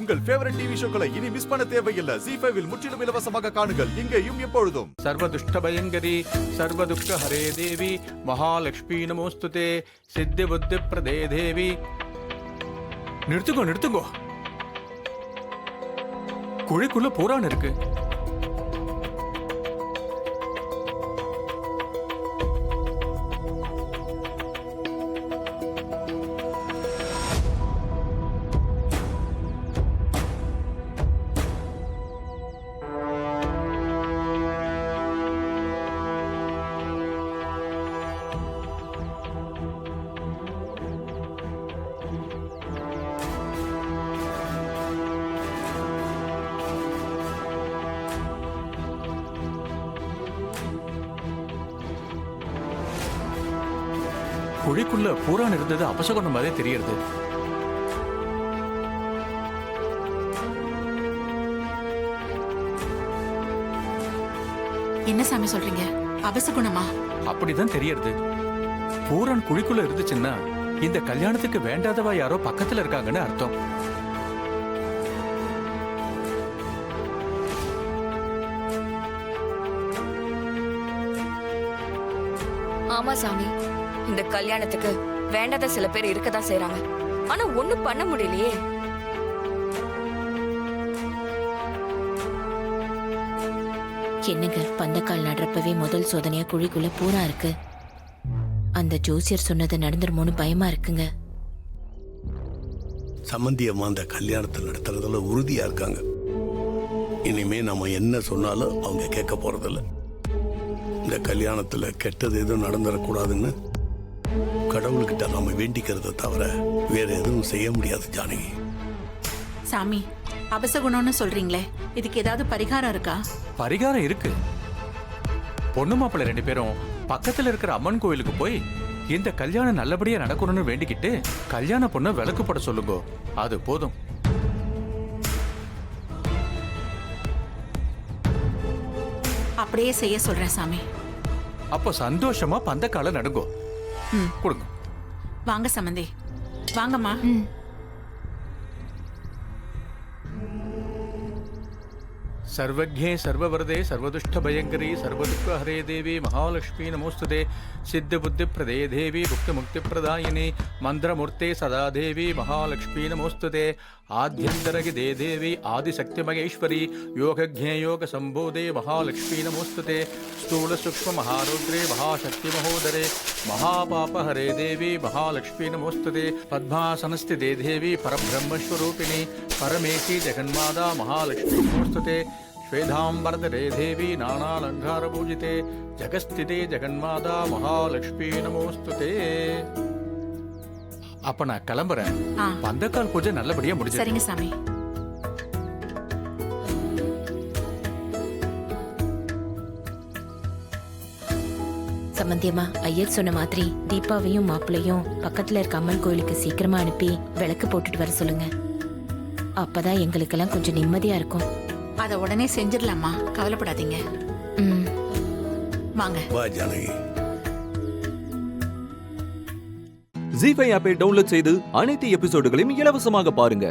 உங்கள் favourite TV ஷோக்களை இனி miss பண்ண தேவையில்லை. ZEE5 இல் முற்றிலும் இலவசமாக காணுங்கள், இங்கேயும் எப்பொழுதும். சர்வதுஷ்ட பயங்கரி சர்வதுக்க ஹரே தேவி மகாலட்சுமி நமோஸ்துதே சித்தி புத்தி பிரதே தேவி. நிறுத்துங்கோ. குழிக்குள்ள புராணம் இருக்கு. குழிக்குள்ள பூரான் இருந்தது அபசகுணம் மாதிரி தெரியறது. என்ன சாமி சொல்றீங்க? அபசகுணமா? அப்படிதான் தெரியறது. பூரான் குழிக்குள்ள இருந்துச்சுன்னா இந்த கல்யாணத்துக்கு வேண்டாதவா யாரோ பக்கத்துல இருக்காங்கன்னு அர்த்தம். ஆமா சாமி, இந்த கல்யாணத்துக்கு வேண்டாத சில பேர் இருக்கதான் செய்றாங்க. ஆனா ஒண்ணும் பண்ண முடியலையே. என்னங்க, பந்தக்கால் நடுறப்பவே முதல் சோதனையா குழிக்குள்ள பூரா இருக்கு. அந்த ஜோசியர் சொன்னது நடந்துருமோன்னு பயமா இருக்குங்க. சம்பந்தியம்மா அந்த கல்யாணத்தை நடத்துறதுல உறுதியா இருக்காங்க. இனிமே நம்ம என்ன சொன்னாலும் அவங்க கேட்க போறதில்ல. இந்த கல்யாணத்துல கெட்டது எதுவும் நடந்துடக்கூடாதுன்னு கடவுள்கிட்ட நாம வேண்டிக்கிறத தவிர வேற எதுவும் செய்ய முடியாது ஜானகி. சாமி, அபசகுணம்னு சொல்றீங்களே, இதுக்கு ஏதாவது பரிகாரம் இருக்கா? பரிகாரம் இருக்கு. பொண்ணு மாப்பிள்ளை 2 பேரும் பக்கத்துல இருக்கிற அம்மன் கோயிலுக்கு போய் இந்த கல்யாணம் நல்லபடியா நடக்கணும்னு வேண்டிக்கிட்டு கல்யாண பொண்ணை விளக்கு போட சொல்லுங்க. அது போதும். அப்படியே செய்ய சொல்றேன் சாமி. அப்போ சந்தோஷமா பந்தக்கால நடுங்கோ. கொடுங்க. வாங்க சம்பந்தி, வாங்கம்மா. सर्वज्ञे सर्ववरदे सर्वदुष्ट भयंकरी सर्वदुःख हरे देवी महालक्ष्मी नमोस्तुते सिद्ध बुद्धि प्रदे देवी भुक्ति मुक्ति प्रदायिनी मंत्रमूर्ते सदा देवी महालक्ष्मी नमोस्तुते आद्यंतरगि दे देवी आदिशक्ति महेश्वरी योगज्ञे योग संबोधे महालक्ष्मी नमोस्तुते स्थूल सूक्ष्म महारुद्रे महाशक्ति महोदरे महापाप हरे देवी महालक्ष्मी नमोस्तुते पद्मासनस्थिते देवी परब्रह्मस्वरूपिणी परमेशी जगन्माता महालक्ष्मी नमोस्तुते श्वेधांबरधरे देवी नानालंकार पूजिते जगस्थिते जगन्माता महालक्ष्मी नमोस्तुते. அப்ப நான் கிளம்புறேன். பந்தக்கால் பூஜை நல்லபடியா முடிஞ்சது. சரிங்க சாமி. சம்பந்தியம்மா, ஐயர் சொன்ன மாதிரி தீபாவையும் மாப்பிள்ளையும் பக்கத்துல இருக்க அம்மன் கோயிலுக்கு சீக்கிரமா அனுப்பி விளக்கு போட்டுட்டு வர சொல்லுங்க. அப்பதான் எங்களுக்கெல்லாம் கொஞ்சம் நிம்மதியா இருக்கும். அதை உடனே செஞ்சிடலாமா, கவலைப்படாதீங்க. வாங்க. வா ஜானகி. ZEE5 ஆப்பை டவுன்லோட் செய்து அனைத்து எபிசோடுகளையும் இலவசமாக பாருங்க.